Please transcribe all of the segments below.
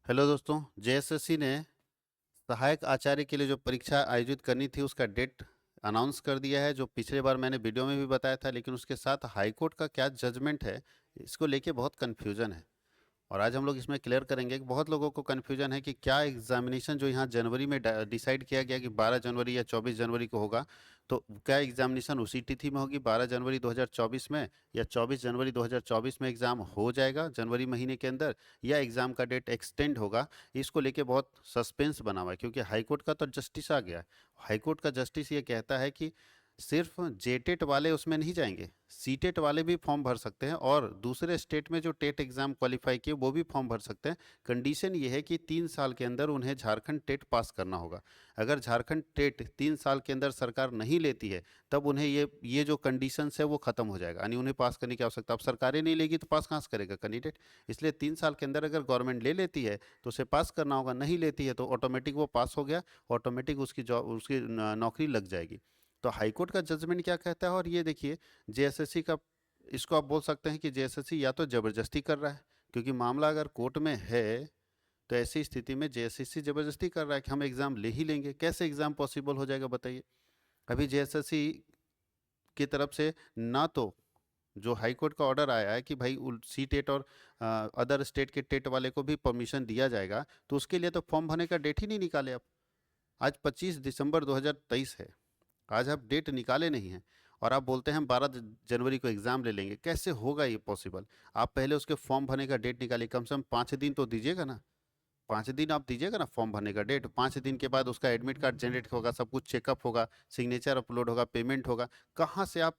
Hello दोस्तों। JSSC ने सहायक आचार्य के लिए जो परीक्षा आयोजित करनी थी उसका डेट अनाउंस कर दिया है, जो पिछले बार मैंने वीडियो में भी बताया था। लेकिन उसके साथ हाई कोर्ट का क्या जजमेंट है, इसको लेके बहुत कन्फ्यूजन है। और आज हम लोग इसमें क्लियर करेंगे कि बहुत लोगों को कन्फ्यूजन है कि क्या एग्जामिनेशन जो यहाँ जनवरी में डिसाइड किया गया कि 12 जनवरी या 24 जनवरी को होगा, तो क्या एग्जामिनेशन उसी तिथि में होगी 12 जनवरी 2024 में, या 24 जनवरी 2024 में एग्ज़ाम हो जाएगा जनवरी महीने के अंदर, या एग्ज़ाम का डेट एक्सटेंड होगा। इसको लेके बहुत सस्पेंस बना हुआ है, क्योंकि हाईकोर्ट का तो जस्टिस आ गया है। हाईकोर्ट का जस्टिस ये कहता है कि सिर्फ जेटेट वाले उसमें नहीं जाएंगे, सीटेट वाले भी फॉर्म भर सकते हैं, और दूसरे स्टेट में जो टेट एग्जाम क्वालिफाई किए वो भी फॉर्म भर सकते हैं। कंडीशन ये है कि 3 साल के अंदर उन्हें झारखंड टेट पास करना होगा। अगर झारखंड टेट 3 साल के अंदर सरकार नहीं लेती है, तब उन्हें ये जो कंडीशंस है वो खत्म हो जाएगा, यानी उन्हें पास करने की आवश्यकता। अब सरकारें नहीं लेगी तो पास कहाँ से करेगा कैंडिडेट। इसलिए 3 साल के अंदर अगर गवर्नमेंट ले लेती है तो उसे पास करना होगा, नहीं लेती है तो ऑटोमेटिक वो पास हो गया, ऑटोमेटिक उसकी जॉब, उसकी नौकरी लग जाएगी। तो हाईकोर्ट का जजमेंट क्या कहता है, और ये देखिए जेएसएससी का, इसको आप बोल सकते हैं कि जेएसएससी या तो जबरदस्ती कर रहा है, क्योंकि मामला अगर कोर्ट में है तो ऐसी स्थिति में जेएसएससी जबरदस्ती कर रहा है कि हम एग्जाम ले ही लेंगे। कैसे एग्जाम पॉसिबल हो जाएगा बताइए। अभी जेएसएससी की तरफ से ना तो जो हाई कोर्ट का ऑर्डर आया है कि भाई सी टेट और अदर स्टेट के टेट वाले को भी परमिशन दिया जाएगा, तो उसके लिए तो फॉर्म भरने का डेट ही नहीं निकाले आप। आज 25 दिसंबर 2023 है, आज आप डेट निकाले नहीं हैं, और आप बोलते हैं हम 12 जनवरी को एग्ज़ाम ले लेंगे। कैसे होगा ये पॉसिबल। आप पहले उसके फॉर्म भरने का डेट निकालिए, कम से कम 5 दिन तो दीजिएगा ना। 5 दिन आप दीजिएगा ना फॉर्म भरने का डेट। 5 दिन के बाद उसका एडमिट कार्ड जनरेट होगा, सब कुछ चेकअप होगा, सिग्नेचर अपलोड होगा, पेमेंट होगा। कहाँ से आप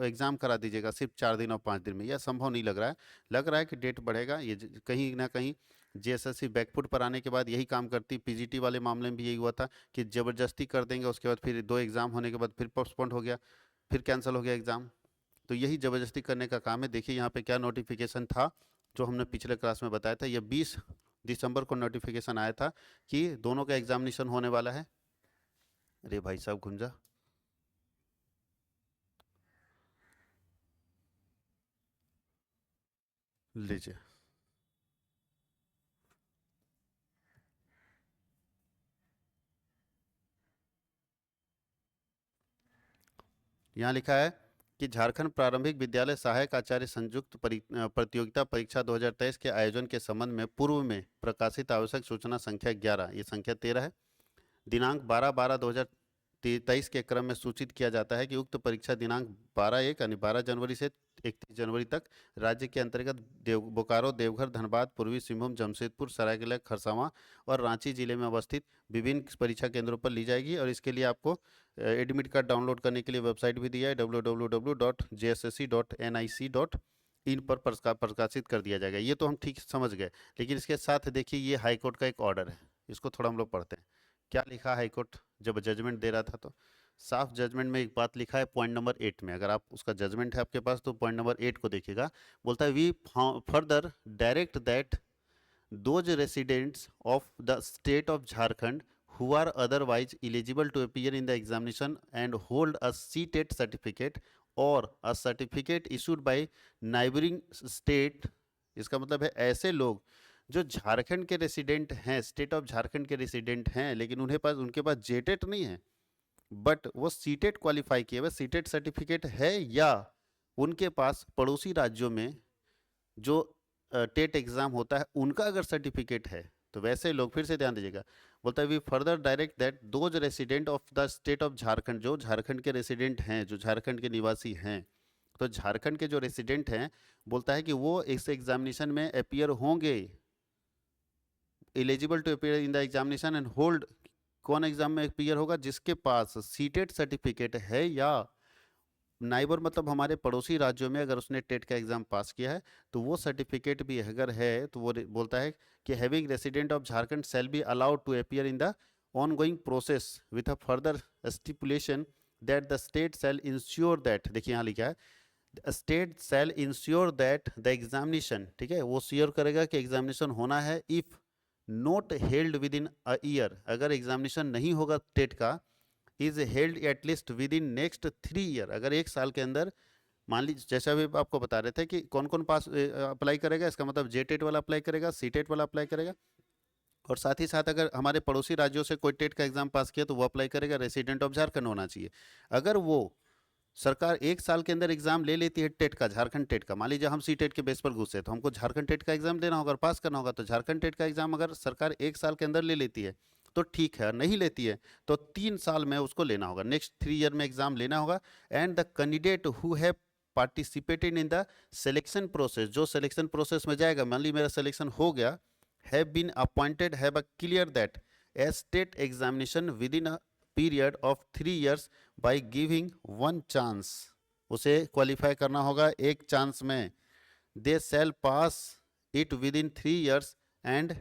एग्ज़ाम करा दीजिएगा सिर्फ 4 दिन और 5 दिन में। यह संभव नहीं लग रहा है। लग रहा है कि डेट बढ़ेगा। ये कहीं ना कहीं जेएसएससी बैकफुट पर आने के बाद यही काम करती। पीजीटी वाले मामले में भी यही हुआ था कि ज़बरदस्ती कर देंगे, उसके बाद फिर 2 एग्ज़ाम होने के बाद फिर पोस्टपोन हो गया, फिर कैंसिल हो गया एग्ज़ाम। तो यही ज़बरदस्ती करने का काम है। देखिए यहाँ पे क्या नोटिफिकेशन था, जो हमने पिछले क्लास में बताया था। ये 20 दिसंबर को नोटिफिकेशन आया था कि दोनों का एग्जामिनेशन होने वाला है। अरे भाई साहब गुंजा लीजिए। यहाँ लिखा है कि झारखंड प्रारंभिक विद्यालय सहायक आचार्य संयुक्त प्रतियोगिता परीक्षा 2023 के आयोजन के संबंध में पूर्व में प्रकाशित आवश्यक सूचना संख्या 11, ये संख्या 13 है, दिनांक 12/12/2023 के क्रम में सूचित किया जाता है कि उक्त परीक्षा दिनांक 12/1 यानी 12 जनवरी से 31 जनवरी तक राज्य के अंतर्गत बोकारो, देवघर, धनबाद, पूर्वी सिंहभूम, जमशेदपुर, सरायकेला, खरसावां और रांची जिले में अवस्थित विभिन्न परीक्षा केंद्रों पर ली जाएगी। और इसके लिए आपको एडमिट कार्ड डाउनलोड करने के लिए वेबसाइट भी दिया है, www.jssc.nic.in पर प्रकाशित कर दिया जाएगा। ये तो हम ठीक समझ गए, लेकिन इसके साथ देखिए ये हाईकोर्ट का एक ऑर्डर है, इसको थोड़ा हम लोग पढ़ते हैं। क्या लिखा हाईकोर्ट जब जजमेंट दे रहा था, तो साफ जजमेंट में एक बात लिखा है पॉइंट नंबर 8 में। अगर आप उसका जजमेंट है आपके पास तो पॉइंट नंबर 8 को देखिएगा। बोलता है we further direct that those residents of the state of Jharkhand who are otherwise eligible to appear in the examination and hold a CTET certificate or a certificate issued by neighboring state, इसका मतलब है ऐसे लोग जो झारखंड के resident हैं, state of Jharkhand के resident हैं, लेकिन उनके पास जेटेट नहीं है, बट वो सीटेट क्वालिफाई किए हुए, सीटेट सर्टिफिकेट है, या उनके पास पड़ोसी राज्यों में जो टेट एग्जाम होता है उनका अगर सर्टिफिकेट है, तो वैसे लोग, फिर से ध्यान दीजिएगा, बोलता है we further direct that those resident of the state of Jharkhand, जो झारखंड के रेसिडेंट हैं, जो झारखंड के निवासी हैं, तो झारखंड के जो रेसिडेंट हैं, बोलता है कि वो इस एग्जामिनेशन में अपियर होंगे, eligible to appear in the examination and hold. कौन एग्जाम में अपियर होगा? जिसके पास सीटेट सर्टिफिकेट है, या नाइबर मतलब हमारे पड़ोसी राज्यों में अगर उसने टेट का एग्जाम पास किया है तो वो सर्टिफिकेट भी अगर है, तो वो बोलता है कि having resident of Jharkhand shall be allowed to appear in the ongoing process with a further stipulation that the state shall ensure that, देखिए यहाँ लिखा है state shall ensure that the examination, ठीक है, वो श्योर करेगा कि एग्जामिनेशन होना है। If not held within a year, अगर एग्जामिनेशन नहीं होगा टेट का, is held at least within next 3 year, अगर 1 साल के अंदर, मान लीजिए जैसे अभी आपको बता रहे थे कि कौन कौन पास अप्लाई करेगा, इसका मतलब जे टेट वाला अप्लाई करेगा, सी टेट वाला अप्लाई करेगा, और साथ ही साथ अगर हमारे पड़ोसी राज्यों से कोई टेट का एग्जाम पास किया तो वो अप्लाई करेगा, रेसिडेंट ऑफ झारखंड होना चाहिए। अगर वो सरकार 1 साल के अंदर एग्जाम ले लेती है टेट का, झारखंड टेट का, मान लीजिए हम सी टेट के बेस पर घुसे तो हमको झारखंड टेट का एग्जाम देना होगा और पास करना होगा, तो झारखंड टेट का एग्जाम अगर सरकार 1 साल के अंदर ले लेती है तो ठीक है, नहीं लेती है तो 3 साल में उसको लेना होगा, नेक्स्ट 3 ईयर में एग्जाम लेना होगा। And the candidate who have participated in the selection process, जो सिलेक्शन प्रोसेस में जाएगा, मान ली मेरा सिलेक्शन हो गया, have been appointed have a clear that a state examination within a period of 3 years by giving one chance, उसे qualify करना होगा एक चांस में, they shall pass it within 3 years and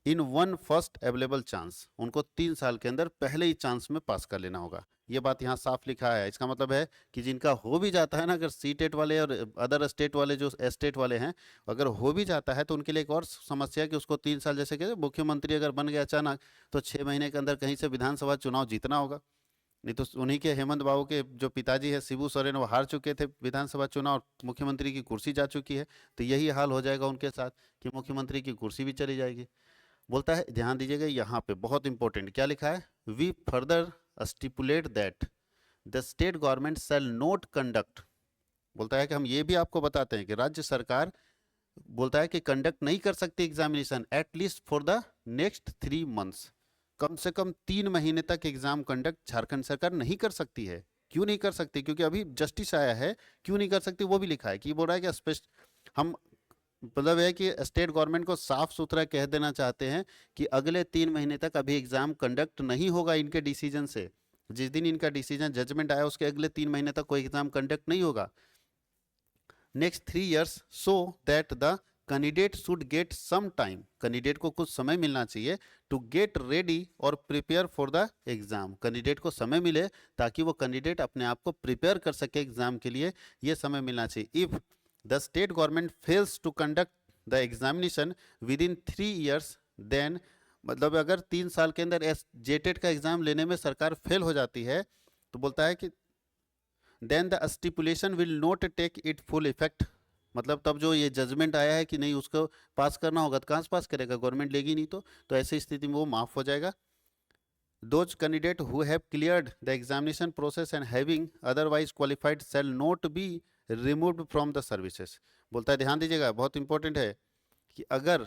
in one first available chance, उनको 3 साल के अंदर पहले ही चांस में पास कर लेना होगा। ये बात यहाँ साफ लिखा है। इसका मतलब है कि जिनका हो भी जाता है ना, अगर सी टेट वाले और अदर स्टेट वाले जो स्टेट वाले हैं, अगर हो भी जाता है तो उनके लिए एक और समस्या है कि उसको 3 साल, जैसे कि मुख्यमंत्री अगर बन गया अचानक तो 6 महीने के अंदर कहीं से विधानसभा चुनाव जीतना होगा। नहीं तो उन्हीं के हेमंत बाबू के जो पिताजी है शिबू सोरेन, वो हार चुके थे विधानसभा चुनाव, मुख्यमंत्री की कुर्सी जा चुकी है, तो यही हाल हो जाएगा उनके साथ कि मुख्यमंत्री की कुर्सी भी चली जाएगी। बोलता है, ध्यान दीजिएगा यहाँ पे बहुत इंपॉर्टेंट क्या लिखा है, we further stipulate that the state government shall not conduct, बोलता है कि हम ये भी आपको बताते हैं कि राज्य सरकार बोलता है कि कंडक्ट नहीं कर सकती examination at least for the next 3 months, कम से कम 3 महीने तक एग्जाम कंडक्ट झारखंड सरकार नहीं कर सकती है। क्यों नहीं कर सकती? क्योंकि अभी जस्टिस आया है, क्यों नहीं कर सकती वो भी लिखा है कि बोल रहा है कि स्पेशल हम, मतलब है कि स्टेट गवर्नमेंट को साफ सुथरा कह देना चाहते हैं कि अगले 3 महीने तक अभी एग्जाम कंडक्ट नहीं होगा इनके डिसीजन से, जिस दिन इनका डिसीजन जजमेंट आया उसके अगले 3 महीने तक कोई एग्जाम कंडक्ट नहीं होगा, next 3 years, so that the candidate should get some time, candidate को कुछ समय मिलना चाहिए टू गेट रेडी और prepare for the exam, candidate को समय मिले ताकि वो कैंडिडेट अपने आप को प्रिपेयर कर सके एग्जाम के लिए, ये समय मिलना चाहिए। If the state government fails to conduct the examination within 3 years, then मतलब अगर 3 साल के अंदर जेटेट का एग्जाम लेने में सरकार फेल हो जाती है तो बोलता है कि then the stipulation will not take it full effect, मतलब तब जो ये जजमेंट आया है कि नहीं उसको पास करना होगा तो कहाँ से पास करेगा, गवर्नमेंट लेगी नहीं तो ऐसी स्थिति में वो माफ हो जाएगा। Those candidate who have cleared the examination process and having otherwise qualified shall not be removed from the services, बोलता है ध्यान दीजिएगा बहुत इंपॉर्टेंट है कि अगर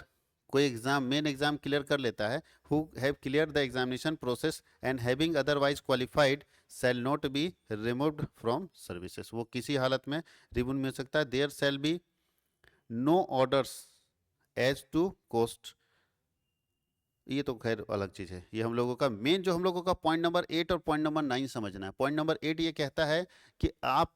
कोई एग्जाम मेन एग्जाम क्लियर कर लेता है, who have cleared the examination process and having otherwise qualified shall not be removed from services, वो किसी हालत में रिमूव नहीं हो सकता। there shall be no orders as to cost, ये तो खैर अलग चीज़ है, ये हम लोगों का मेन जो हम लोगों का पॉइंट नंबर 8 और पॉइंट नंबर 9 समझना है। पॉइंट नंबर 8 ये कहता है कि आप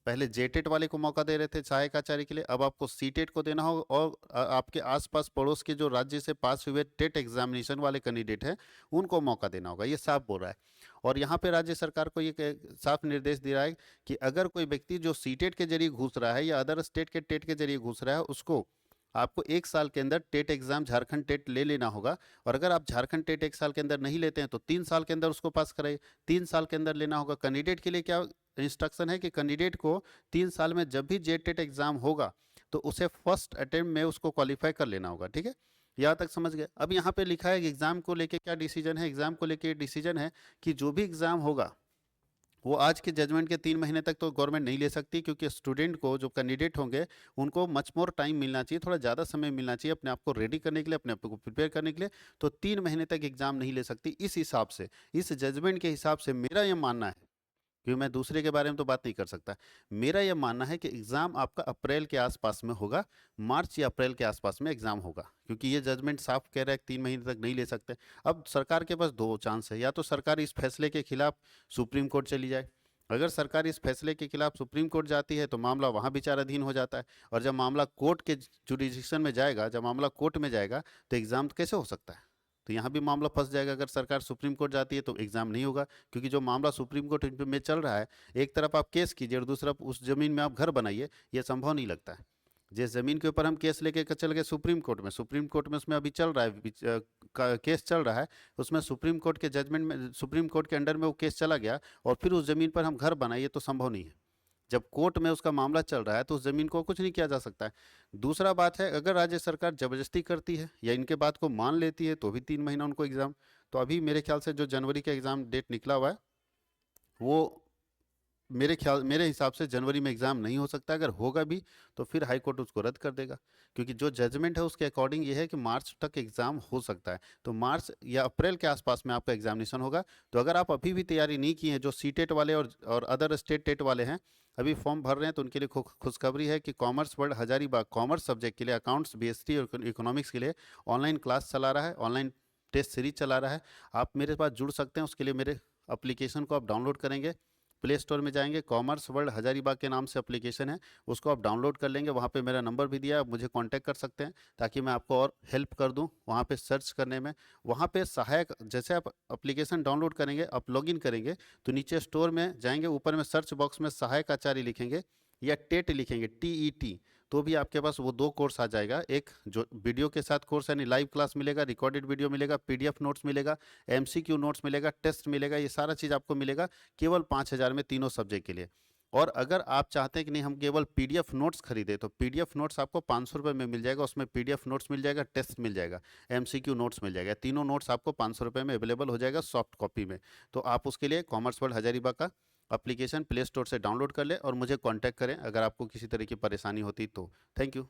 पहले जेटेट वाले को मौका दे रहे थे सहायक आचार्य के लिए, अब आपको सीटेट को देना होगा और आपके आसपास पड़ोस के जो राज्य से पास हुए टेट एग्जामिनेशन वाले कैंडिडेट हैं उनको मौका देना होगा, ये साफ बोल रहा है। और यहाँ पे राज्य सरकार को ये साफ निर्देश दे रहा है कि अगर कोई व्यक्ति जो सीटेट के जरिए घुस रहा है या अदर स्टेट के टेट के जरिए घुस रहा है उसको आपको 1 साल के अंदर टेट एग्जाम झारखंड टेट ले लेना होगा, और अगर आप झारखंड टेट 1 साल के अंदर नहीं लेते हैं तो 3 साल के अंदर उसको पास कराइए, 3 साल के अंदर लेना होगा। कैंडिडेट के लिए क्या इंस्ट्रक्शन है कि कैंडिडेट को 3 साल में जब भी जेट टेट एग्जाम होगा तो उसे फर्स्ट अटेम्प्ट में उसको क्वालिफाई कर लेना होगा, ठीक है, यहाँ तक समझ गए। अब यहाँ पे लिखा है कि एग्जाम को लेके क्या डिसीजन है, एग्जाम को लेके डिसीजन है कि जो भी एग्जाम होगा वो आज के जजमेंट के 3 महीने तक तो गवर्नमेंट नहीं ले सकती, क्योंकि स्टूडेंट को जो कैंडिडेट होंगे उनको मच मोर टाइम मिलना चाहिए, थोड़ा ज़्यादा समय मिलना चाहिए अपने आप को रेडी करने के लिए, अपने आप को प्रिपेयर करने के लिए, तो 3 महीने तक एग्जाम नहीं ले सकती। इस हिसाब से, इस जजमेंट के हिसाब से मेरा ये मानना है, क्योंकि मैं दूसरे के बारे में तो बात नहीं कर सकता, मेरा यह मानना है कि एग्ज़ाम आपका अप्रैल के आसपास में होगा, मार्च या अप्रैल के आसपास में एग्ज़ाम होगा, क्योंकि ये जजमेंट साफ कह रहा है कि 3 महीने तक नहीं ले सकते। अब सरकार के पास 2 चांस है, या तो सरकार इस फैसले के खिलाफ सुप्रीम कोर्ट चली जाए, अगर सरकार इस फैसले के खिलाफ सुप्रीम कोर्ट जाती है तो मामला वहाँ विचाराधीन हो जाता है, और जब मामला कोर्ट के जुडिक्शन में जाएगा, जब मामला कोर्ट में जाएगा तो एग्ज़ाम कैसे हो सकता है, तो यहाँ भी मामला फंस जाएगा। अगर सरकार सुप्रीम कोर्ट जाती है तो एग्जाम नहीं होगा, क्योंकि जो मामला सुप्रीम कोर्ट में चल रहा है, एक तरफ आप केस कीजिए और दूसरा उस जमीन में आप घर बनाइए, ये संभव नहीं लगता है। जिस जमीन के ऊपर हम केस लेके चल गए सुप्रीम कोर्ट में उसमें अभी चल रहा है केस चल रहा है, उसमें सुप्रीम कोर्ट के जजमेंट में, सुप्रीम कोर्ट के अंडर में वो केस चला गया और फिर उस जमीन पर हम घर बनाइए तो संभव नहीं है। जब कोर्ट में उसका मामला चल रहा है तो उस ज़मीन को कुछ नहीं किया जा सकता है। दूसरा बात है, अगर राज्य सरकार ज़बरदस्ती करती है या इनके बात को मान लेती है तो भी 3 महीना उनको एग्ज़ाम। तो अभी मेरे ख्याल से जो जनवरी का एग्ज़ाम डेट निकला हुआ है वो मेरे हिसाब से जनवरी में एग्ज़ाम नहीं हो सकता। अगर होगा भी तो फिर हाई कोर्ट उसको रद्द कर देगा, क्योंकि जो जजमेंट है उसके अकॉर्डिंग ये है कि मार्च तक एग्ज़ाम हो सकता है। तो मार्च या अप्रैल के आसपास में आपका एग्जामिनेशन होगा। तो अगर आप अभी भी तैयारी नहीं की है, जो सी टेट वाले और अदर स्टेट टेट वाले हैं अभी फॉर्म भर रहे हैं, तो उनके लिए खुशखबरी है कि commerce world Hazaribagh commerce subject के लिए अकाउंट्स बीएसटी और इकोनॉमिक्स के लिए ऑनलाइन क्लास चला रहा है, ऑनलाइन टेस्ट सीरीज चला रहा है। आप मेरे पास जुड़ सकते हैं। उसके लिए मेरे एप्लीकेशन को आप डाउनलोड करेंगे, प्ले स्टोर में जाएंगे, कॉमर्स वर्ल्ड हजारीबाग के नाम से एप्लीकेशन है, उसको आप डाउनलोड कर लेंगे। वहाँ पे मेरा नंबर भी दिया है, आप मुझे कांटेक्ट कर सकते हैं ताकि मैं आपको और हेल्प कर दूँ वहाँ पे सर्च करने में। वहाँ पे सहायक, जैसे आप एप्लीकेशन डाउनलोड करेंगे, आप लॉगिन करेंगे तो नीचे स्टोर में जाएंगे, ऊपर में सर्च बॉक्स में सहायक आचार्य लिखेंगे या टेट लिखेंगे, TET, तो भी आपके पास वो 2 कोर्स आ जाएगा। एक जो वीडियो के साथ कोर्स यानी लाइव क्लास मिलेगा, रिकॉर्डेड वीडियो मिलेगा, PDF नोट्स मिलेगा, MCQ नोट्स मिलेगा, टेस्ट मिलेगा, ये सारा चीज़ आपको मिलेगा केवल 5,000 में तीनों सब्जेक्ट के लिए। और अगर आप चाहते हैं कि नहीं हम केवल PDF नोट्स खरीदें तो PDF नोट्स आपको 500 रुपये में मिल जाएगा। उसमें PDF नोट्स मिल जाएगा, टेस्ट मिल जाएगा, MCQ नोट्स मिल जाएगा, तीनों नोट्स आपको 500 रुपये में अवेलेबल हो जाएगा सॉफ्ट कॉपी में। तो आप उसके लिए कॉमर्स वर्ल्ड हजारीबाग का एप्लीकेशन प्ले स्टोर से डाउनलोड कर लें और मुझे कांटेक्ट करें अगर आपको किसी तरह की परेशानी होती तो। Thank you.